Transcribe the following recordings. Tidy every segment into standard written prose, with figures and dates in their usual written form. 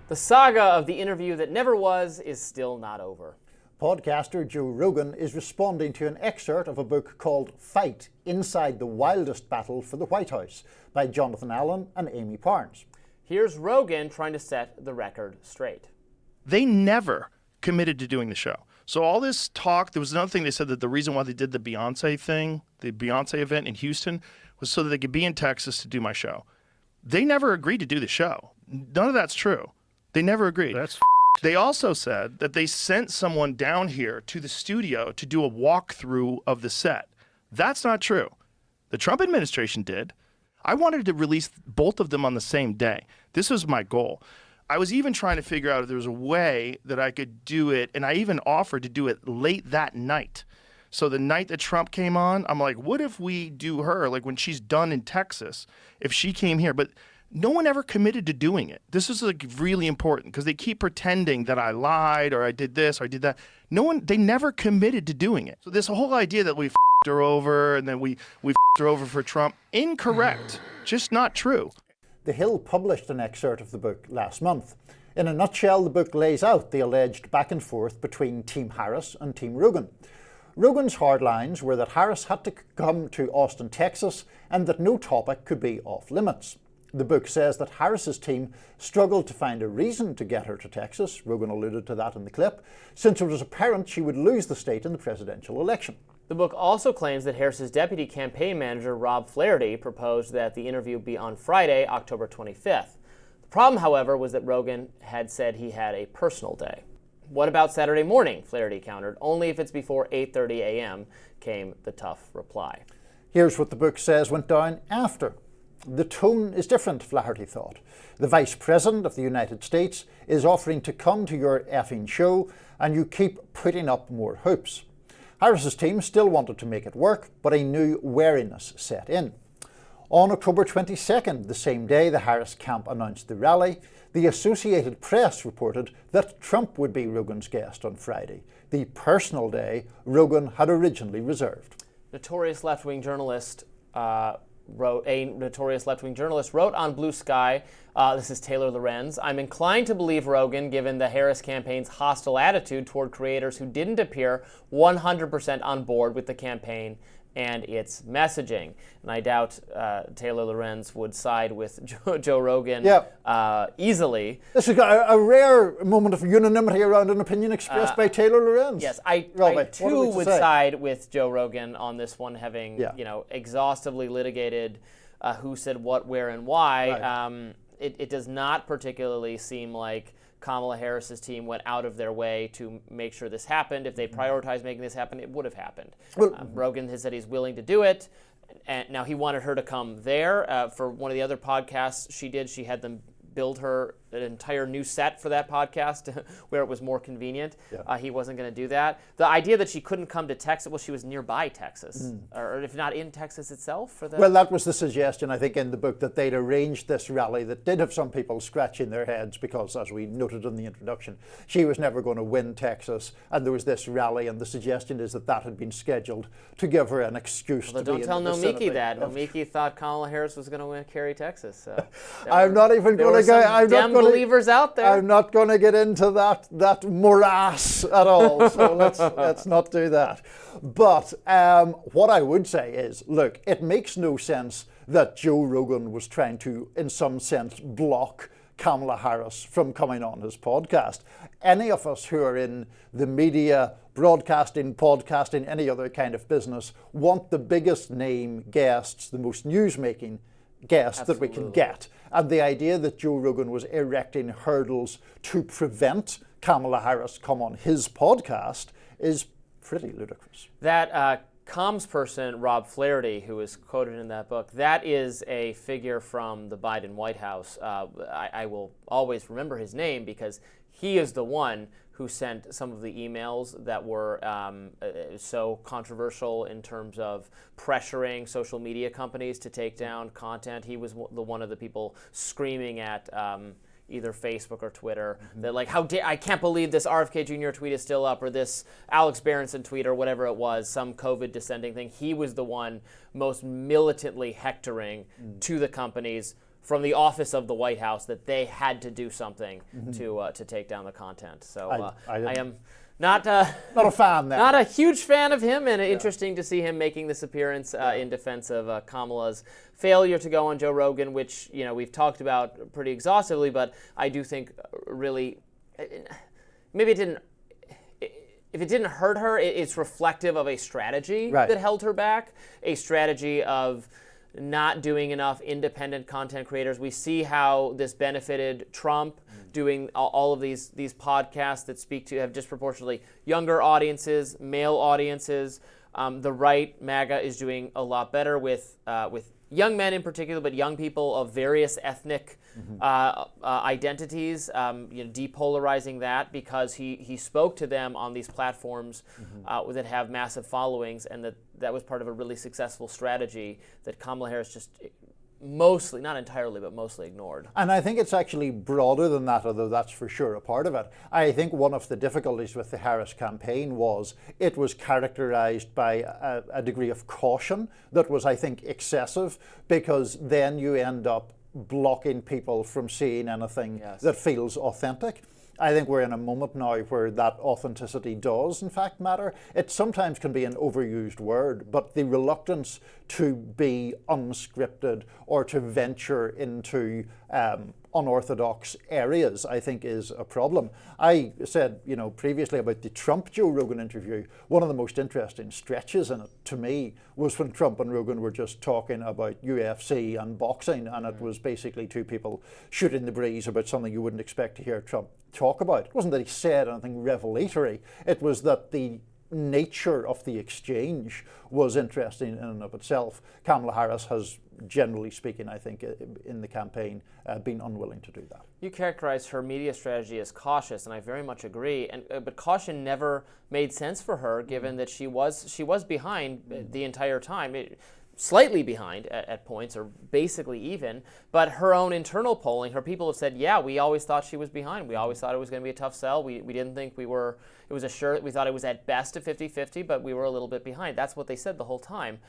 The saga of the interview that never was is still not over. Podcaster Joe Rogan is responding to an excerpt of a book called Fight, Inside the Wildest Battle for the White House by Jonathan Allen and Amy Parnes. Here's Rogan trying to set the record straight. They never committed to doing the show. So all this talk, there was another thing they said that the reason why they did the Beyonce thing, the Beyonce event in Houston, was so that they could be in Texas to do my show. They never agreed to do the show. None of that's true. They never agreed. They also said that they sent someone down here to the studio to do a walkthrough of the set. That's not true. The Trump administration did. I wanted to release both of them on the same day. This was my goal. I was even trying to figure out if there was a way that I could do it, and I even offered to do it late that night. So the night that Trump came on, I'm like, what if we do her, like when she's done in Texas, if she came here? But no one ever committed to doing it. This is like really important because they keep pretending that I lied or I did this or I did that. They never committed to doing it. So this whole idea that we f***ed her over and then we f***ed her over for Trump, incorrect, just not true. The Hill published an excerpt of the book last month. In a nutshell, the book lays out the alleged back and forth between Team Harris and Team Rogan. Rogan's hard lines were that Harris had to come to Austin, Texas, and that no topic could be off limits. The book says that Harris's team struggled to find a reason to get her to Texas, Rogan alluded to that in the clip, since it was apparent she would lose the state in the presidential election. The book also claims that Harris's deputy campaign manager, Rob Flaherty, proposed that the interview be on Friday, October 25th. The problem, however, was that Rogan had said he had a personal day. What about Saturday morning? Flaherty countered. Only if it's before 8:30 a.m., came the tough reply. Here's what the book says went down after. The tone is different, Flaherty thought. The Vice President of the United States is offering to come to your effing show, and you keep putting up more hoops. Harris's team still wanted to make it work, but a new wariness set in. On October 22nd, the same day the Harris camp announced the rally, the Associated Press reported that Trump would be Rogan's guest on Friday, the personal day Rogan had originally reserved. Notorious left-wing journalist wrote on Blue Sky, this is Taylor Lorenz, I'm inclined to believe Rogan given the Harris campaign's hostile attitude toward creators who didn't appear 100% on board with the campaign and its messaging. And I doubt Taylor Lorenz would side with Joe Rogan easily. This is a rare moment of unanimity around an opinion expressed by Taylor Lorenz. Yes, I too would side with Joe Rogan on this one, having exhaustively litigated who said what, where, and why. Right. It does not particularly seem like Kamala Harris's team went out of their way to make sure this happened. If they prioritized making this happen, it would have happened. Well, Rogan has said he's willing to do it. And now he wanted her to come there. For one of the other podcasts she did, she had them build her an entire new set for that podcast where it was more convenient. Yeah. He wasn't going to do that. The idea that she couldn't come to Texas, well, she was nearby Texas, or if not in Texas itself. For the... Well, that was the suggestion, I think, in the book, that they'd arranged this rally that did have some people scratching their heads because, as we noted in the introduction, she was never going to win Texas, and there was this rally, and the suggestion is that that had been scheduled to give her an excuse to be in the Don't tell vicinity. Nomiki that. Nomiki thought Kamala Harris was going to carry Texas. So I'm not even going to go. Believers out there. I'm not going to get into that morass at all, so let's not do that. But what I would say is, look, it makes no sense that Joe Rogan was trying to, in some sense, block Kamala Harris from coming on his podcast. Any of us who are in the media, broadcasting, podcasting, any other kind of business, want the biggest name guests, the most news-making guests that we can get. And the idea that Joe Rogan was erecting hurdles to prevent Kamala Harris come on his podcast is pretty ludicrous. That comms person, Rob Flaherty, who is quoted in that book, that is a figure from the Biden White House. I will always remember his name because he is the one who sent some of the emails that were so controversial in terms of pressuring social media companies to take down content. He was one of the people screaming at either Facebook or Twitter that, like, I can't believe this RFK Jr. tweet is still up, or this Alex Berenson tweet, or whatever it was, some COVID dissenting thing. He was the one most militantly hectoring to the companies from the office of the White House that they had to do something to take down the content. So I am not a fan there. Not a huge fan of him, and interesting to see him making this appearance in defense of Kamala's failure to go on Joe Rogan, which we've talked about pretty exhaustively. But I do think really, maybe it didn't. If it didn't hurt her, it's reflective of a strategy that held her back, a strategy of not doing enough independent content creators. We see how this benefited Trump doing all of these podcasts that speak to have disproportionately younger audiences, male audiences. The right, MAGA, is doing a lot better with young men in particular, but young people of various ethnic identities, depolarizing that, because he spoke to them on these platforms that have massive followings, and that was part of a really successful strategy that Kamala Harris just mostly, not entirely, but mostly ignored. And I think it's actually broader than that, although that's for sure a part of it. I think one of the difficulties with the Harris campaign was it was characterized by a degree of caution that was, I think, excessive, because then you end up blocking people from seeing anything that feels authentic. I think we're in a moment now where that authenticity does, in fact, matter. It sometimes can be an overused word, but the reluctance to be unscripted or to venture into unorthodox areas, I think, is a problem. I said, previously about the Trump Joe Rogan interview, one of the most interesting stretches in it to me was when Trump and Rogan were just talking about UFC and boxing, and it was basically two people shooting the breeze about something you wouldn't expect to hear Trump talk about. It wasn't that he said anything revelatory, it was that the nature of the exchange was interesting in and of itself. Kamala Harris has, generally speaking, I think, in the campaign, been unwilling to do that. You characterized her media strategy as cautious, and I very much agree. But caution never made sense for her, given that she was behind the entire time. Slightly behind at points, or basically even, but her own internal polling, her people have said, we always thought she was behind. We always thought it was going to be a tough sell. We didn't think we thought it was at best a 50-50, but we were a little bit behind. That's what they said the whole time.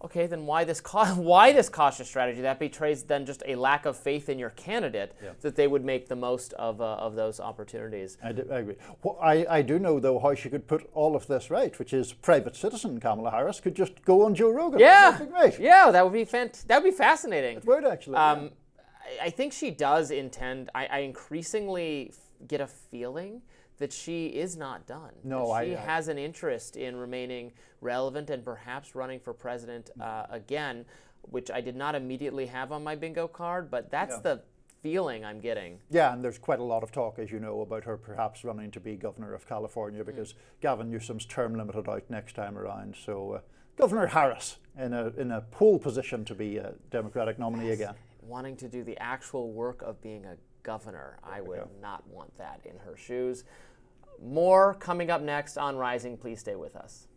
Okay, then why this cautious strategy? That betrays then just a lack of faith in your candidate that they would make the most of those opportunities. I agree. Well, I do know, though, how she could put all of this right, which is private citizen Kamala Harris could just go on Joe Rogan. Yeah, right. Yeah, that would be that would be fascinating. It would, actually. I think she does intend. I increasingly get a feeling that she is not done. No, she has an interest in remaining relevant and perhaps running for president again, which I did not immediately have on my bingo card, but that's the feeling I'm getting. Yeah, and there's quite a lot of talk, as you know, about her perhaps running to be governor of California, because Gavin Newsom's term limited out next time around. So Governor Harris in a pole position to be a Democratic nominee again. Wanting to do the actual work of being a governor. I would not want that in her shoes. More coming up next on Rising. Please stay with us.